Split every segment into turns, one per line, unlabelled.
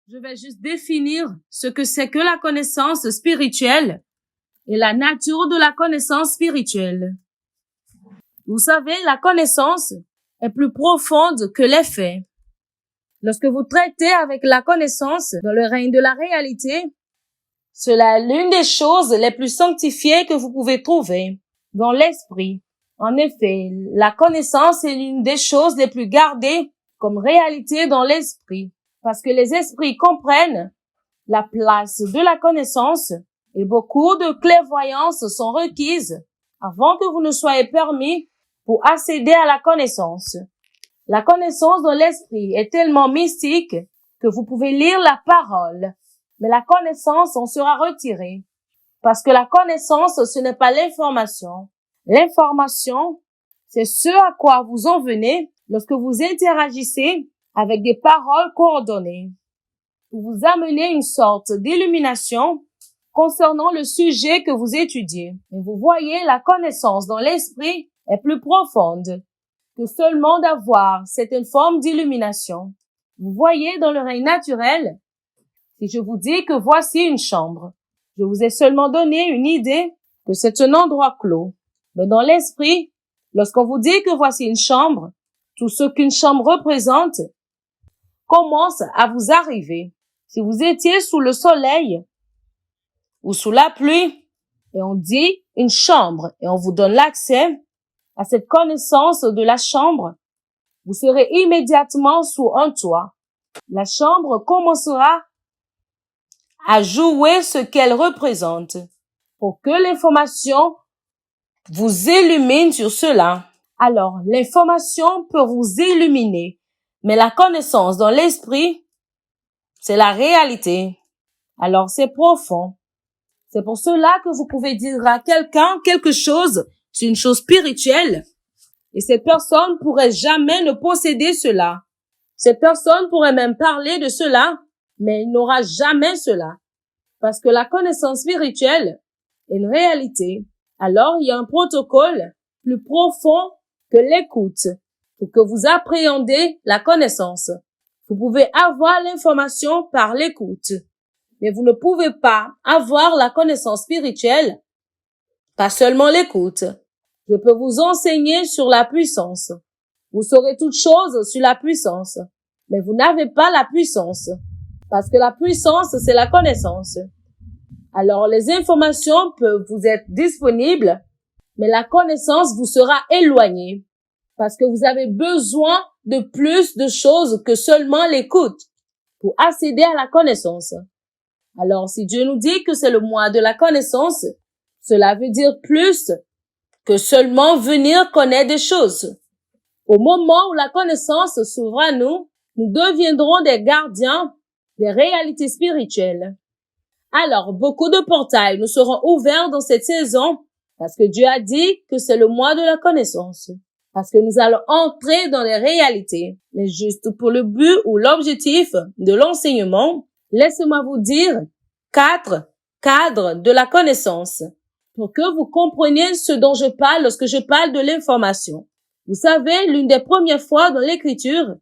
Je vais juste définir ce que c'est que la connaissance spirituelle et la nature de la connaissance spirituelle. Vous savez, la connaissance est plus profonde que les faits. Lorsque vous traitez avec la connaissance dans le règne de la réalité, cela est l'une des choses les plus sanctifiées que vous pouvez trouver dans l'esprit. En effet, la connaissance est l'une des choses les plus gardées comme réalité dans l'esprit, parce que les esprits comprennent la place de la connaissance et beaucoup de clairvoyances sont requises avant que vous ne soyez permis pour accéder à la connaissance. La connaissance dans l'esprit est tellement mystique que vous pouvez lire la parole, mais la connaissance en sera retirée. Parce que la connaissance, ce n'est pas l'information. L'information, c'est ce à quoi vous en venez lorsque vous interagissez avec des paroles coordonnées. Vous amenez une sorte d'illumination concernant le sujet que vous étudiez. Et vous voyez, la connaissance dans l'esprit est plus profonde que seulement d'avoir certaines formes d'illumination. Vous voyez, dans le règne naturel, si je vous dis que voici une chambre, je vous ai seulement donné une idée que c'est un endroit clos. Mais dans l'esprit, lorsqu'on vous dit que voici une chambre, tout ce qu'une chambre représente commence à vous arriver. Si vous étiez sous le soleil ou sous la pluie, et on dit une chambre, et on vous donne l'accès à cette connaissance de la chambre, vous serez immédiatement sous un toit. La chambre commencera à jouer ce qu'elle représente pour que l'information vous illumine sur cela. Alors, l'information peut vous illuminer, mais la connaissance dans l'esprit, c'est la réalité. Alors, c'est profond. C'est pour cela que vous pouvez dire à quelqu'un quelque chose, c'est une chose spirituelle, et cette personne pourrait jamais ne posséder cela. Cette personne pourrait même parler de cela, mais il n'aura jamais cela. Parce que la connaissance spirituelle est une réalité. Alors, il y a un protocole plus profond que l'écoute pour que vous appréhendez la connaissance. Vous pouvez avoir l'information par l'écoute, mais vous ne pouvez pas avoir la connaissance spirituelle par seulement l'écoute. Je peux vous enseigner sur la puissance. Vous saurez toutes choses sur la puissance, mais vous n'avez pas la puissance, parce que la puissance, c'est la connaissance. Alors, les informations peuvent vous être disponibles, mais la connaissance vous sera éloignée, parce que vous avez besoin de plus de choses que seulement l'écoute pour accéder à la connaissance. Alors, si Dieu nous dit que c'est le mois de la connaissance, cela veut dire plus que seulement venir connaître des choses. Au moment où la connaissance s'ouvre à nous, nous deviendrons des gardiens des réalités spirituelles. Alors, beaucoup de portails nous seront ouverts dans cette saison parce que Dieu a dit que c'est le mois de la connaissance. Parce que nous allons entrer dans les réalités. Mais juste pour le but ou l'objectif de l'enseignement, laissez-moi vous dire 4 cadres de la connaissance pour que vous compreniez ce dont je parle lorsque je parle de l'information. Vous savez, l'une des premières fois dans l'écriture,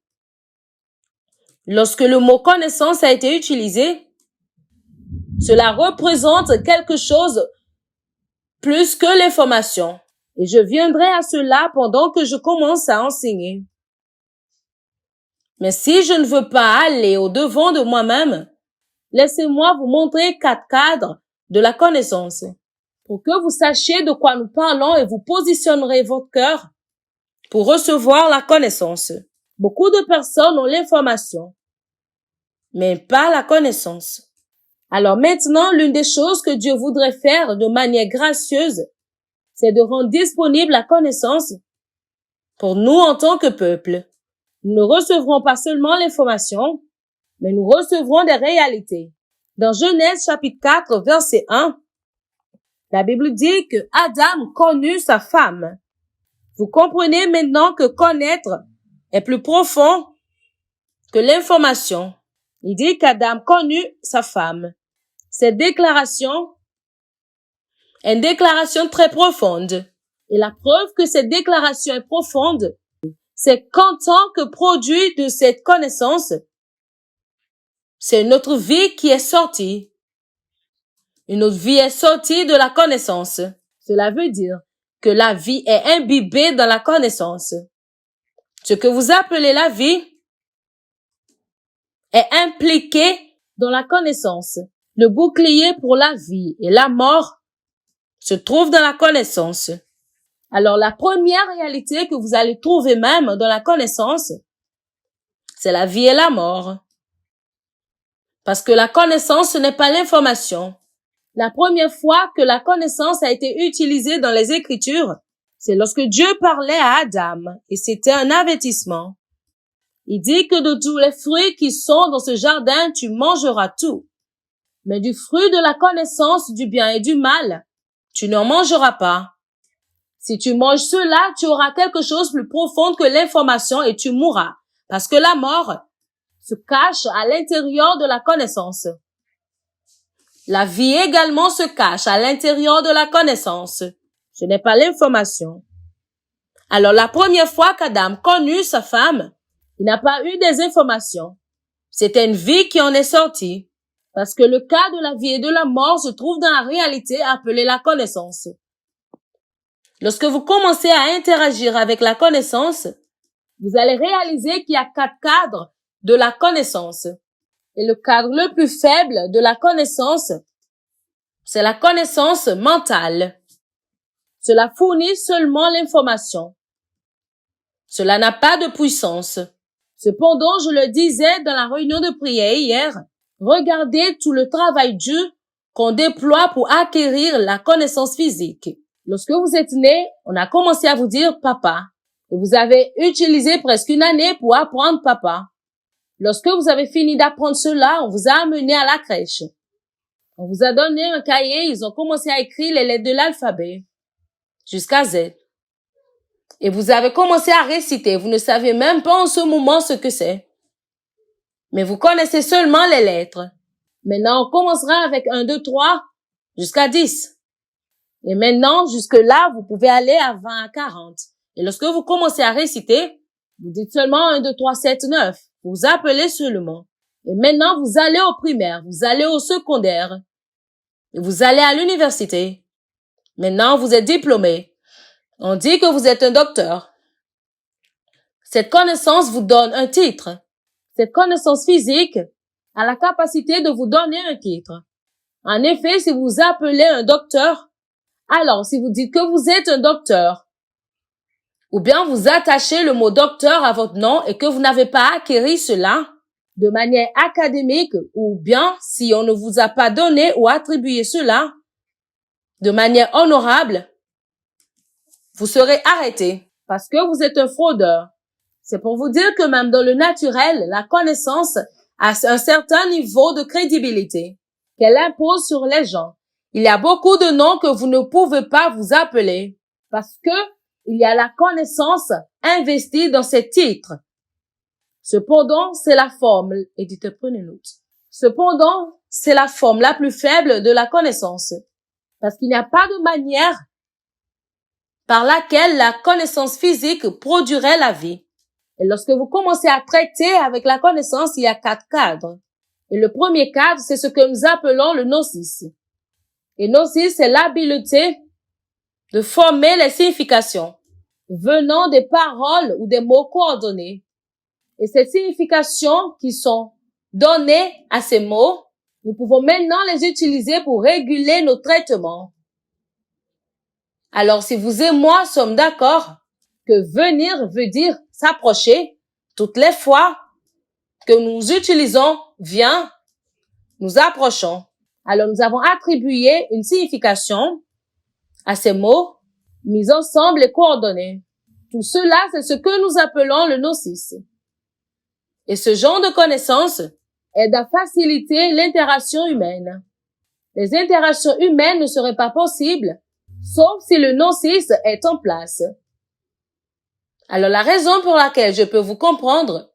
lorsque le mot connaissance a été utilisé, cela représente quelque chose plus que l'information. Et je viendrai à cela pendant que je commence à enseigner. Mais si je ne veux pas aller au-devant de moi-même, laissez-moi vous montrer 4 cadres de la connaissance pour que vous sachiez de quoi nous parlons et vous positionnerez votre cœur pour recevoir la connaissance. Beaucoup de personnes ont l'information, mais pas la connaissance. Alors maintenant, l'une des choses que Dieu voudrait faire de manière gracieuse, c'est de rendre disponible la connaissance pour nous en tant que peuple. Nous ne recevrons pas seulement l'information, mais nous recevrons des réalités. Dans Genèse chapitre 4, verset 1, la Bible dit que Adam connut sa femme. Vous comprenez maintenant que connaître est plus profond que l'information. Il dit qu'Adam connut sa femme. Cette déclaration est une déclaration très profonde. Et la preuve que cette déclaration est profonde, c'est qu'en tant que produit de cette connaissance, c'est une autre vie qui est sortie. Une autre vie est sortie de la connaissance. Cela veut dire que la vie est imbibée dans la connaissance. Ce que vous appelez la vie est impliqué dans la connaissance. Le bouclier pour la vie et la mort se trouve dans la connaissance. Alors, la première réalité que vous allez trouver même dans la connaissance, c'est la vie et la mort. Parce que la connaissance, ce n'est pas l'information. La première fois que la connaissance a été utilisée dans les Écritures, c'est lorsque Dieu parlait à Adam, et c'était un avertissement. Il dit que de tous les fruits qui sont dans ce jardin, tu mangeras tout. Mais du fruit de la connaissance du bien et du mal, tu n'en mangeras pas. Si tu manges cela, tu auras quelque chose de plus profond que l'information et tu mourras. Parce que la mort se cache à l'intérieur de la connaissance. La vie également se cache à l'intérieur de la connaissance. Ce n'est pas l'information. Alors la première fois qu'Adam connut sa femme, il n'a pas eu des informations. C'était une vie qui en est sortie. Parce que le cas de la vie et de la mort se trouve dans la réalité appelée la connaissance. Lorsque vous commencez à interagir avec la connaissance, vous allez réaliser qu'il y a 4 cadres de la connaissance. Et le cadre le plus faible de la connaissance, c'est la connaissance mentale. Cela fournit seulement l'information. Cela n'a pas de puissance. Cependant, je le disais dans la réunion de prière hier, regardez tout le travail dur qu'on déploie pour acquérir la connaissance physique. Lorsque vous êtes né, on a commencé à vous dire papa. Et vous avez utilisé presque une année pour apprendre papa. Lorsque vous avez fini d'apprendre cela, on vous a amené à la crèche. On vous a donné un cahier, ils ont commencé à écrire les lettres de l'alphabet jusqu'à Z. Et vous avez commencé à réciter. Vous ne savez même pas en ce moment ce que c'est. Mais vous connaissez seulement les lettres. Maintenant, on commencera avec 1, 2, 3 jusqu'à 10. Et maintenant, jusque là, vous pouvez aller à 20, à 40. Et lorsque vous commencez à réciter, vous dites seulement 1, 2, 3, 7, 9. Vous appelez seulement. Et maintenant, vous allez au primaire, vous allez au secondaire. Et vous allez à l'université. Maintenant, vous êtes diplômé. On dit que vous êtes un docteur. Cette connaissance vous donne un titre. Cette connaissance physique a la capacité de vous donner un titre. En effet, si vous appelez un docteur, alors si vous dites que vous êtes un docteur, ou bien vous attachez le mot docteur à votre nom et que vous n'avez pas acquis cela de manière académique, ou bien si on ne vous a pas donné ou attribué cela de manière honorable, vous serez arrêté parce que vous êtes un fraudeur. C'est pour vous dire que même dans le naturel, la connaissance a un certain niveau de crédibilité qu'elle impose sur les gens. Il y a beaucoup de noms que vous ne pouvez pas vous appeler parce que il y a la connaissance investie dans ces titres. Cependant, c'est la forme, éditeur, prenez note. Cependant, c'est la forme la plus faible de la connaissance parce qu'il n'y a pas de manière par laquelle la connaissance physique produirait la vie. Et lorsque vous commencez à traiter avec la connaissance, il y a 4 cadres. Et le premier cadre, c'est ce que nous appelons le gnosis. Et gnosis, c'est l'habileté de former les significations venant des paroles ou des mots coordonnés. Et ces significations qui sont données à ces mots, nous pouvons maintenant les utiliser pour réguler nos traitements. Alors, si vous et moi sommes d'accord que venir veut dire s'approcher, toutes les fois que nous utilisons viens, nous approchons. Alors, nous avons attribué une signification à ces mots, mis ensemble et coordonnés. Tout cela, c'est ce que nous appelons le gnosis. Et ce genre de connaissance aide à faciliter l'interaction humaine. Les interactions humaines ne seraient pas possibles sauf si le gnosis est en place. Alors la raison pour laquelle je peux vous comprendre,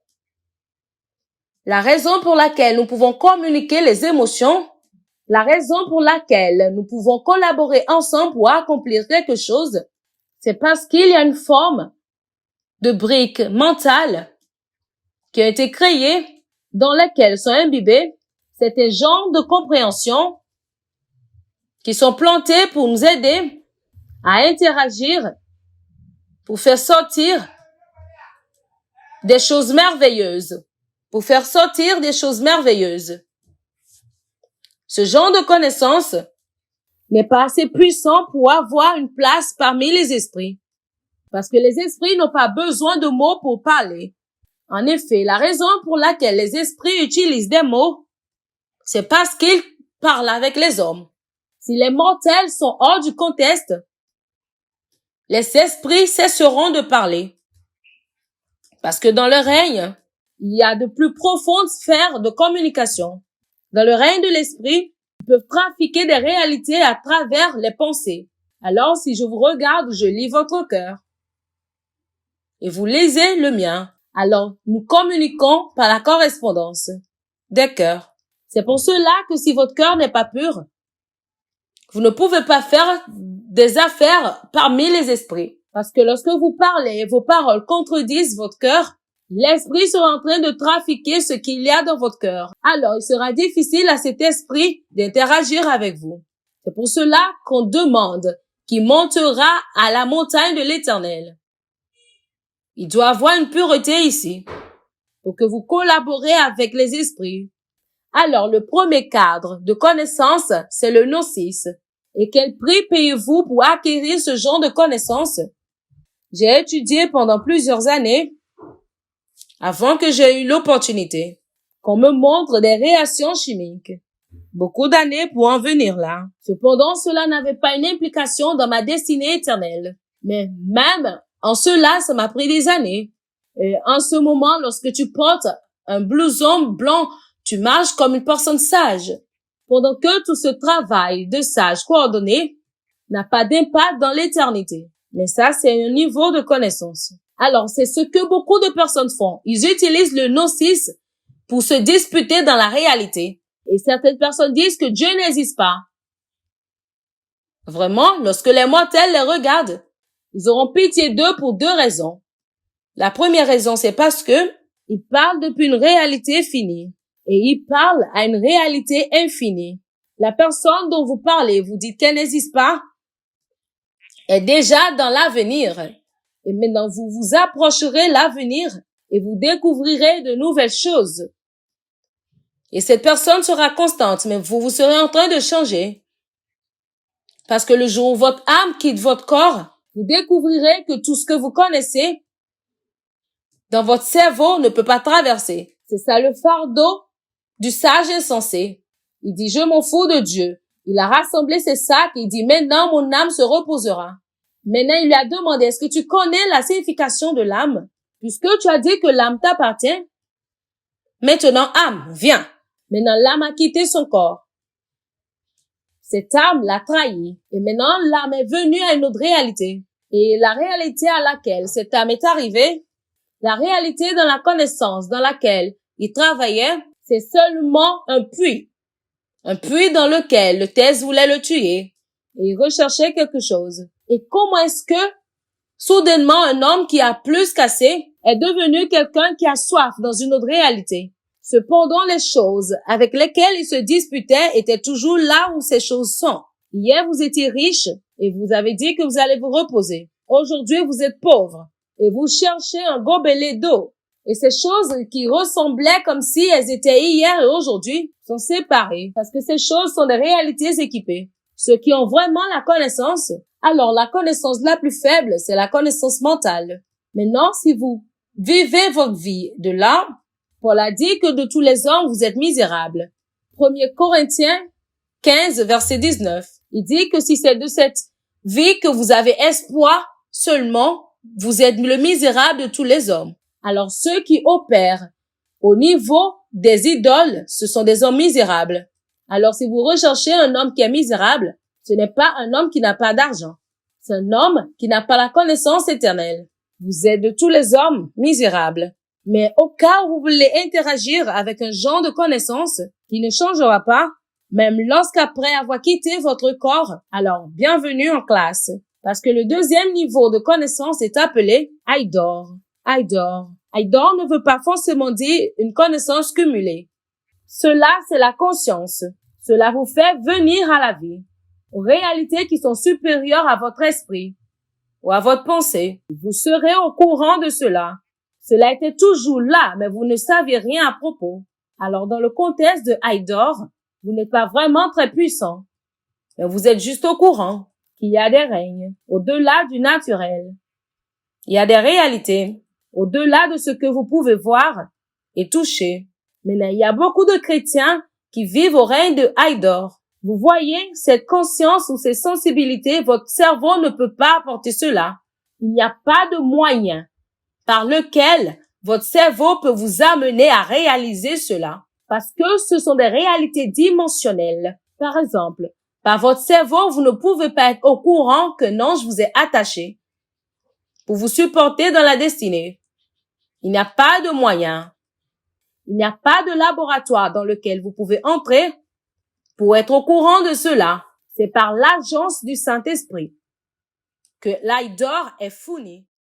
la raison pour laquelle nous pouvons communiquer les émotions, la raison pour laquelle nous pouvons collaborer ensemble pour accomplir quelque chose, c'est parce qu'il y a une forme de brique mentale qui a été créée dans lesquels sont imbibés certains genres de compréhension qui sont plantés pour nous aider à interagir, pour faire sortir des choses merveilleuses, pour faire sortir des choses merveilleuses. Ce genre de connaissance n'est pas assez puissant pour avoir une place parmi les esprits, parce que les esprits n'ont pas besoin de mots pour parler. En effet, la raison pour laquelle les esprits utilisent des mots, c'est parce qu'ils parlent avec les hommes. Si les mortels sont hors du contexte, les esprits cesseront de parler. Parce que dans le règne, il y a de plus profondes sphères de communication. Dans le règne de l'esprit, ils peuvent trafiquer des réalités à travers les pensées. Alors, si je vous regarde, je lis votre cœur. Et vous lisez le mien. Alors, nous communiquons par la correspondance des cœurs. C'est pour cela que si votre cœur n'est pas pur, vous ne pouvez pas faire des affaires parmi les esprits. Parce que lorsque vous parlez et vos paroles contredisent votre cœur, l'esprit sera en train de trafiquer ce qu'il y a dans votre cœur. Alors, il sera difficile à cet esprit d'interagir avec vous. C'est pour cela qu'on demande qu'il montera à la montagne de l'Éternel. Il doit avoir une pureté ici pour que vous collaborez avec les esprits. Alors, le premier cadre de connaissance, c'est le gnosis. Et quel prix payez-vous pour acquérir ce genre de connaissance? J'ai étudié pendant plusieurs années avant que j'ai eu l'opportunité qu'on me montre des réactions chimiques. Beaucoup d'années pour en venir là. Cependant, cela n'avait pas une implication dans ma destinée éternelle. Mais même en cela, ça m'a pris des années. Et en ce moment, lorsque tu portes un blouson blanc, tu marches comme une personne sage. Pendant que tout ce travail de sage coordonné n'a pas d'impact dans l'éternité. Mais ça, c'est un niveau de connaissance. Alors, c'est ce que beaucoup de personnes font. Ils utilisent le gnosis pour se disputer dans la réalité. Et certaines personnes disent que Dieu n'existe pas. Vraiment, lorsque les mortels les regardent, ils auront pitié d'eux pour deux raisons. La première raison, c'est parce que ils parlent depuis une réalité finie. Et ils parlent à une réalité infinie. La personne dont vous parlez, vous dites qu'elle n'existe pas, est déjà dans l'avenir. Et maintenant, vous vous approcherez l'avenir et vous découvrirez de nouvelles choses. Et cette personne sera constante, mais vous serez en train de changer. Parce que le jour où votre âme quitte votre corps, vous découvrirez que tout ce que vous connaissez dans votre cerveau ne peut pas traverser. C'est ça le fardeau du sage insensé. Il dit, je m'en fous de Dieu. Il a rassemblé ses sacs et il dit, maintenant mon âme se reposera. Maintenant, il lui a demandé, est-ce que tu connais la signification de l'âme? Puisque tu as dit que l'âme t'appartient. Maintenant, âme, viens. Maintenant, l'âme a quitté son corps. Cette âme l'a trahi. Et maintenant, l'âme est venue à une autre réalité. Et la réalité à laquelle cette âme est arrivée, la réalité dans la connaissance dans laquelle il travaillait, c'est seulement un puits. Un puits dans lequel le thèse voulait le tuer. Et il recherchait quelque chose. Et comment est-ce que, soudainement, un homme qui a plus qu'assez est devenu quelqu'un qui a soif dans une autre réalité? Cependant, les choses avec lesquelles il se disputait étaient toujours là où ces choses sont. Hier, vous étiez riche et vous avez dit que vous allez vous reposer. Aujourd'hui, vous êtes pauvre et vous cherchez un gobelet d'eau. Et ces choses qui ressemblaient comme si elles étaient hier et aujourd'hui sont séparées parce que ces choses sont des réalités équipées. Ceux qui ont vraiment la connaissance, alors la connaissance la plus faible, c'est la connaissance mentale. Maintenant, si vous vivez votre vie de là, Paul a dit que de tous les hommes, vous êtes misérables. 1 Corinthiens 15, verset 19. Il dit que si c'est de cette vie que vous avez espoir seulement, vous êtes le misérable de tous les hommes. Alors ceux qui opèrent au niveau des idoles, ce sont des hommes misérables. Alors si vous recherchez un homme qui est misérable, ce n'est pas un homme qui n'a pas d'argent. C'est un homme qui n'a pas la connaissance éternelle. Vous êtes de tous les hommes misérables. Mais au cas où vous voulez interagir avec un genre de connaissance qui ne changera pas, même lorsqu'après avoir quitté votre corps, alors bienvenue en classe. Parce que le deuxième niveau de connaissance est appelé Aïdor. Aïdor. Haïdor ne veut pas forcément dire une connaissance cumulée. Cela, c'est la conscience. Cela vous fait venir à la vie, aux réalités qui sont supérieures à votre esprit ou à votre pensée. Vous serez au courant de cela. Cela était toujours là, mais vous ne saviez rien à propos. Alors, dans le contexte de Haïdor, vous n'êtes pas vraiment très puissant, mais vous êtes juste au courant qu'il y a des règnes au-delà du naturel. Il y a des réalités au-delà de ce que vous pouvez voir et toucher. Maintenant, il y a beaucoup de chrétiens qui vivent au règne de Haïdor. Vous voyez, cette conscience ou ces sensibilités, votre cerveau ne peut pas apporter cela. Il n'y a pas de moyen par lequel votre cerveau peut vous amener à réaliser cela. Parce que ce sont des réalités dimensionnelles. Par exemple, par votre cerveau, vous ne pouvez pas être au courant qu'un ange vous est attaché pour vous supporter dans la destinée. Il n'y a pas de moyen. Il n'y a pas de laboratoire dans lequel vous pouvez entrer pour être au courant de cela. C'est par l'agence du Saint-Esprit que l'Haïdor est fourni.